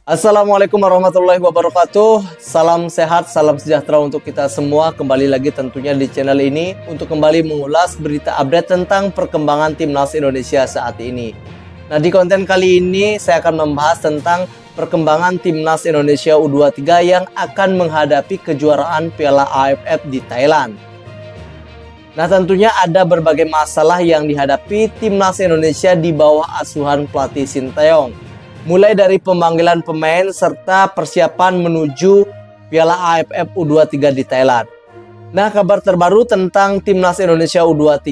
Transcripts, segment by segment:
Assalamualaikum warahmatullahi wabarakatuh. Salam sehat, salam sejahtera untuk kita semua. Kembali lagi tentunya di channel ini untuk kembali mengulas berita update tentang perkembangan Timnas Indonesia saat ini. Nah, di konten kali ini saya akan membahas tentang perkembangan Timnas Indonesia U23 yang akan menghadapi kejuaraan Piala AFF di Thailand. Nah, tentunya ada berbagai masalah yang dihadapi Timnas Indonesia di bawah asuhan pelatih Sinteyong. Mulai dari pemanggilan pemain serta persiapan menuju Piala AFF U23 di Thailand. Nah, kabar terbaru tentang Timnas Indonesia U23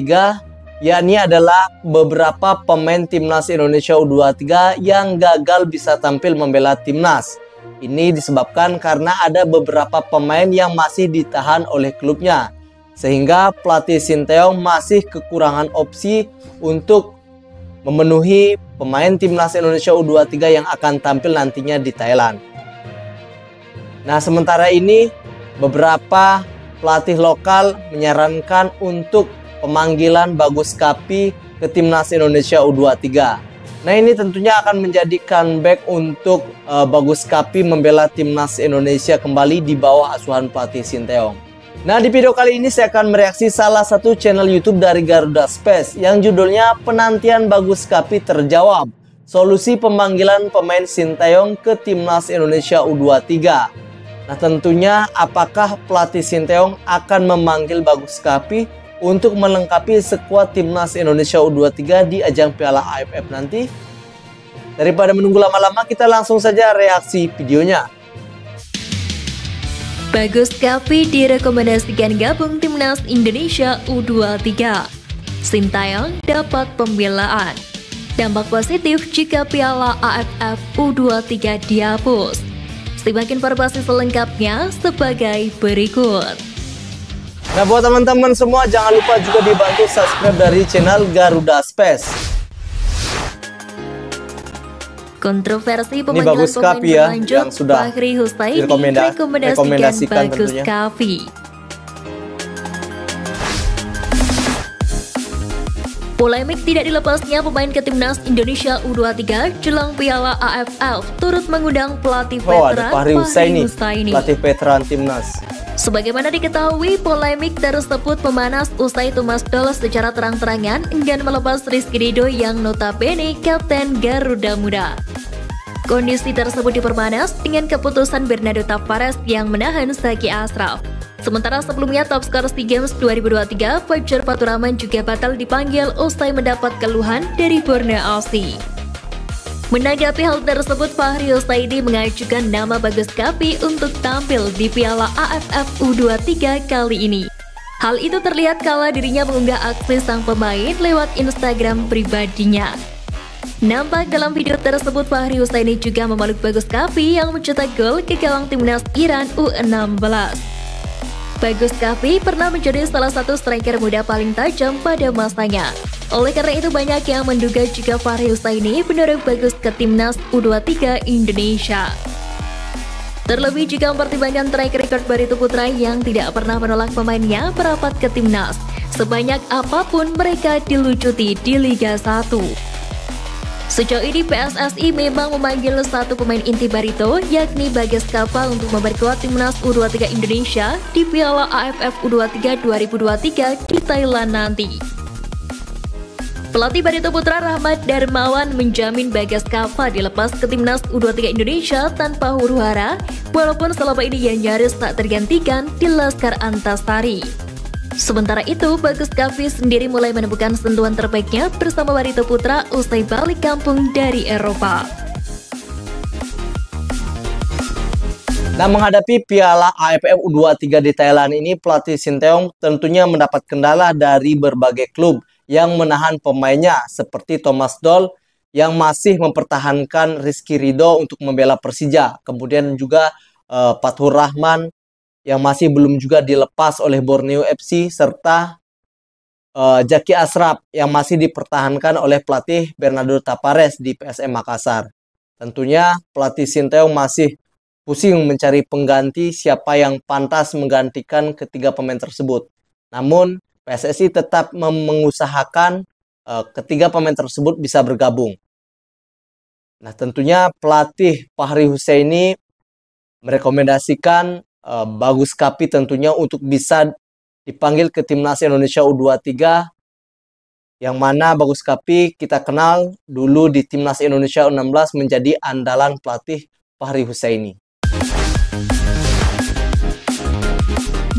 yakni adalah beberapa pemain Timnas Indonesia U23 yang gagal bisa tampil membela Timnas. Ini disebabkan karena ada beberapa pemain yang masih ditahan oleh klubnya, sehingga pelatih Sinteyong masih kekurangan opsi untuk memenuhi pemain Timnas Indonesia U23 yang akan tampil nantinya di Thailand. Nah, sementara ini beberapa pelatih lokal menyarankan untuk pemanggilan Bagus Kapi ke Timnas Indonesia U23. Nah, ini tentunya akan menjadi comeback untuk Bagus Kapi membela Timnas Indonesia kembali di bawah asuhan pelatih Sinteyong. Nah, di video kali ini saya akan mereaksi salah satu channel YouTube dari Garuda Space yang judulnya Penantian Bagus Kapi Terjawab, Solusi Pemanggilan Pemain Sinteyong ke Timnas Indonesia U23. Nah, tentunya apakah pelatih Sinteyong akan memanggil Bagus Kapi untuk melengkapi skuad Timnas Indonesia U23 di ajang Piala AFF nanti? Daripada menunggu lama-lama, kita langsung saja reaksi videonya. Bagus Kapi direkomendasikan gabung Timnas Indonesia U23. Sinteyong dapat pembelaan. Dampak positif jika Piala AFF U23 dihapus. Simak informasi selengkapnya sebagai berikut. Nah, buat teman-teman semua jangan lupa juga dibantu subscribe dari channel Garuda Space. Kontroversi pemain pemanggilan pemain ya, berlanjut, yang sudah Fahri Husaini rekomendasikan Bagus tentunya. Kapi. Polemik tidak dilepasnya pemain ke Timnas Indonesia U23 jelang Piala AFF turut mengundang pelatih veteran Fahri Husaini, pelatih veteran Timnas. Sebagaimana diketahui, polemik tersebut memanas usai Thomas Doll secara terang-terangan enggan melepas Rizky Ridho yang notabene kapten Garuda Muda. Kondisi tersebut diperpanas dengan keputusan Bernardo Tavares yang menahan Zaki Ashraf. Sementara sebelumnya top skor SEA Games 2023, Fajar Faturrahman juga batal dipanggil usai mendapat keluhan dari Borneo FC. Menanggapi hal tersebut, Fahri Husaini mengajukan nama Bagus Kapi untuk tampil di Piala AFF U23 kali ini. Hal itu terlihat kala dirinya mengunggah aksi sang pemain lewat Instagram pribadinya. Nampak dalam video tersebut, Fahri Husaini juga memeluk Bagus Kapi yang mencetak gol ke gawang Timnas Iran U16. Bagus Kapi pernah menjadi salah satu striker muda paling tajam pada masanya. Oleh karena itu banyak yang menduga jika Fahri Husaini mendorong Bagus ke Timnas U23 Indonesia. Terlebih jika mempertimbangkan track record Barito Putra yang tidak pernah menolak pemainnya merapat ke Timnas, sebanyak apapun mereka dilucuti di Liga 1. Sejauh ini PSSI memang memanggil satu pemain inti Barito, yakni Bagas Kapal untuk memperkuat Timnas U23 Indonesia di Piala AFF U23 2023 di Thailand nanti. Pelatih Barito Putra Rahmat Darmawan menjamin Bagas Kapal dilepas ke Timnas U23 Indonesia tanpa huru-hara, walaupun selama ini ia nyaris tak tergantikan di Laskar Antasari. Sementara itu, Bagus Kapi sendiri mulai menemukan sentuhan terbaiknya bersama Barito Putra usai balik kampung dari Eropa. Nah, menghadapi Piala AFF U23 di Thailand ini, pelatih Sinteyong tentunya mendapat kendala dari berbagai klub yang menahan pemainnya seperti Thomas Doll yang masih mempertahankan Rizky Ridho untuk membela Persija. Kemudian juga Faturrahman yang masih belum juga dilepas oleh Borneo FC, serta Zaki Ashraf yang masih dipertahankan oleh pelatih Bernardo Tavares di PSM Makassar. Tentunya pelatih Sinteyong masih pusing mencari pengganti siapa yang pantas menggantikan ketiga pemain tersebut. Namun PSSI tetap mengusahakan ketiga pemain tersebut bisa bergabung. Nah, tentunya pelatih Fahri Husaini merekomendasikan Bagus Kapi tentunya untuk bisa dipanggil ke Timnas Indonesia U23, yang mana Bagus Kapi kita kenal dulu di Timnas Indonesia U16 menjadi andalan pelatih Fahri Husaini.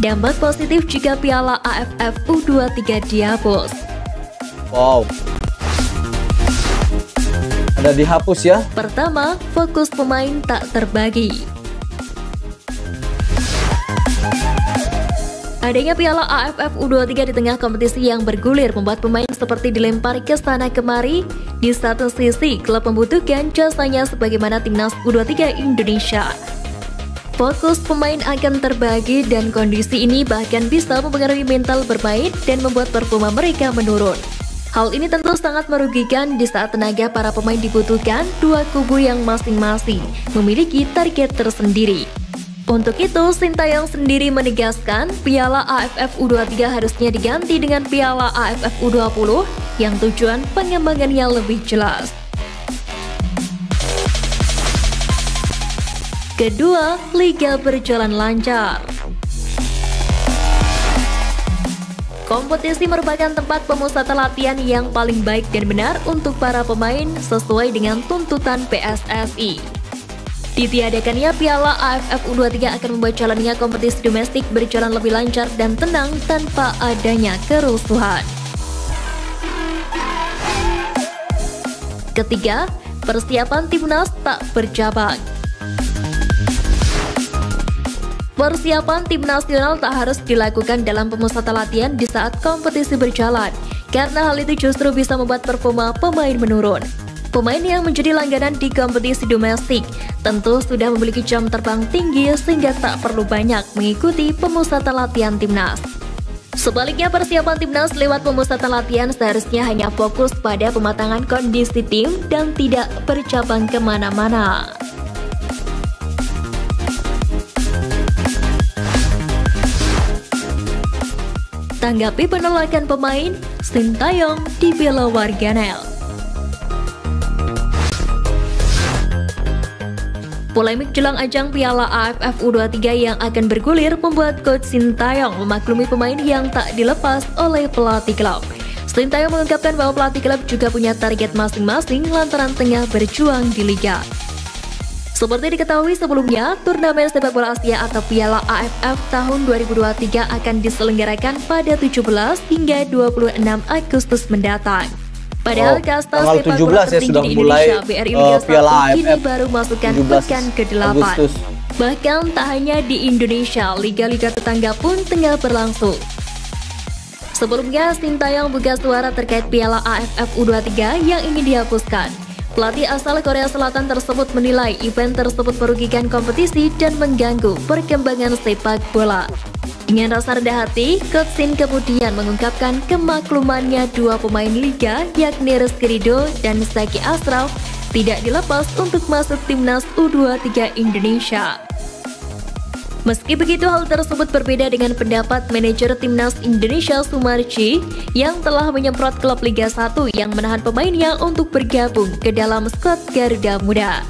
Dampak positif jika Piala AFF U23 dihapus. Wow, ada dihapus ya? Pertama, fokus pemain tak terbagi. Adanya Piala AFF U23 di tengah kompetisi yang bergulir membuat pemain seperti dilempar ke sana kemari. Di satu sisi, klub membutuhkan jasanya sebagaimana Timnas U23 Indonesia. Fokus pemain akan terbagi dan kondisi ini bahkan bisa mempengaruhi mental bermain dan membuat performa mereka menurun. Hal ini tentu sangat merugikan di saat tenaga para pemain dibutuhkan dua kubu yang masing-masing memiliki target tersendiri. Untuk itu, Sintayong sendiri menegaskan Piala AFF U23 harusnya diganti dengan Piala AFF U20 yang tujuan pengembangannya lebih jelas. Kedua, liga berjalan lancar. Kompetisi merupakan tempat pemusatan latihan yang paling baik dan benar untuk para pemain sesuai dengan tuntutan PSSI. Ditiadakannya Piala AFF U23 akan membuat jalannya kompetisi domestik berjalan lebih lancar dan tenang tanpa adanya kerusuhan. Ketiga, persiapan timnas tak bercabang. Persiapan tim nasional tak harus dilakukan dalam pemusatan latihan di saat kompetisi berjalan, karena hal itu justru bisa membuat performa pemain menurun. Pemain yang menjadi langganan di kompetisi domestik tentu sudah memiliki jam terbang tinggi sehingga tak perlu banyak mengikuti pemusatan latihan timnas. Sebaliknya, persiapan timnas lewat pemusatan latihan seharusnya hanya fokus pada pematangan kondisi tim dan tidak bercabang kemana-mana. Tanggapi penolakan pemain, Sintayong dibela warganet. Polemik jelang ajang Piala AFF U23 yang akan bergulir membuat Coach Sintayong memaklumi pemain yang tak dilepas oleh pelatih klub. Sintayong mengungkapkan bahwa pelatih klub juga punya target masing-masing lantaran tengah berjuang di liga. Seperti diketahui sebelumnya, turnamen sepak bola Asia atau Piala AFF tahun 2023 akan diselenggarakan pada 17 hingga 26 Agustus mendatang. Padahal kasta sepak bola tertinggi di Indonesia, BRI Liga 1 kini baru masukkan pekan ke-8. Bahkan tak hanya di Indonesia, liga-liga tetangga pun tengah berlangsung. Sebelumnya, Sintayong buka suara terkait Piala AFF U23 yang ingin dihapuskan. Pelatih asal Korea Selatan tersebut menilai event tersebut merugikan kompetisi dan mengganggu perkembangan sepak bola. Dengan rasa rendah hati, Coach Sin kemudian mengungkapkan kemaklumannya dua pemain liga yakni Rizky Ridho dan Zaki Ashraf tidak dilepas untuk masuk timnas U23 Indonesia. Meski begitu, hal tersebut berbeda dengan pendapat manajer timnas Indonesia Sumarji yang telah menyemprot klub Liga 1 yang menahan pemainnya untuk bergabung ke dalam skuad Garuda Muda.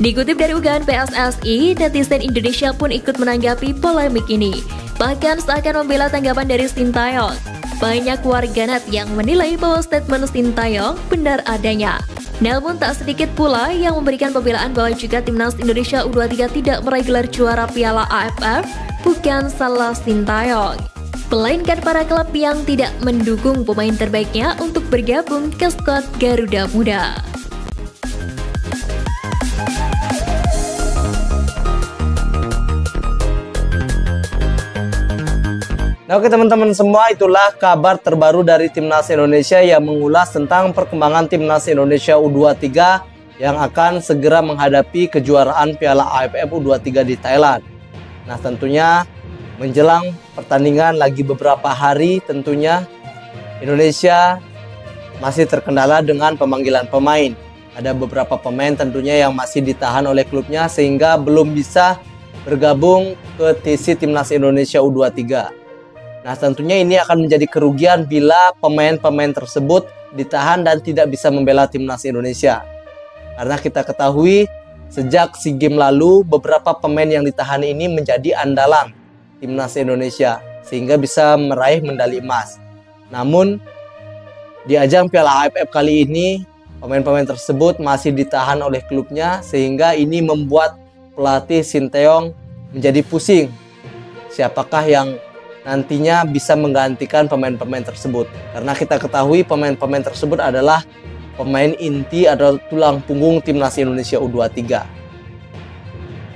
Dikutip dari unggahan PSSI, netizen Indonesia pun ikut menanggapi polemik ini, bahkan seakan membela tanggapan dari Sintayong. Banyak warganet yang menilai bahwa statement Sintayong benar adanya. Namun tak sedikit pula yang memberikan pembelaan bahwa juga timnas Indonesia U23 tidak meraih gelar juara Piala AFF bukan salah Sintayong, melainkan para klub yang tidak mendukung pemain terbaiknya untuk bergabung ke skuad Garuda Muda. Nah, oke teman-teman semua, itulah kabar terbaru dari Timnas Indonesia yang mengulas tentang perkembangan Timnas Indonesia U23 yang akan segera menghadapi kejuaraan Piala AFF U23 di Thailand. Nah, tentunya menjelang pertandingan lagi beberapa hari, tentunya Indonesia masih terkendala dengan pemanggilan pemain. Ada beberapa pemain tentunya yang masih ditahan oleh klubnya sehingga belum bisa bergabung ke TC Timnas Indonesia U23. Nah, tentunya ini akan menjadi kerugian bila pemain-pemain tersebut ditahan dan tidak bisa membela Timnas Indonesia. Karena kita ketahui sejak SEA Games lalu beberapa pemain yang ditahan ini menjadi andalan timnas Indonesia sehingga bisa meraih medali emas. Namun di ajang Piala AFF kali ini pemain-pemain tersebut masih ditahan oleh klubnya sehingga ini membuat pelatih Sinteyong menjadi pusing. Siapakah yang nantinya bisa menggantikan pemain-pemain tersebut? Karena kita ketahui pemain-pemain tersebut adalah pemain inti atau tulang punggung timnas Indonesia U23.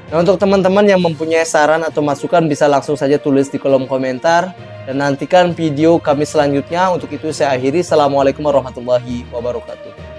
Nah, untuk teman-teman yang mempunyai saran atau masukan bisa langsung saja tulis di kolom komentar dan nantikan video kami selanjutnya. Untuk itu saya akhiri. Assalamualaikum warahmatullahi wabarakatuh.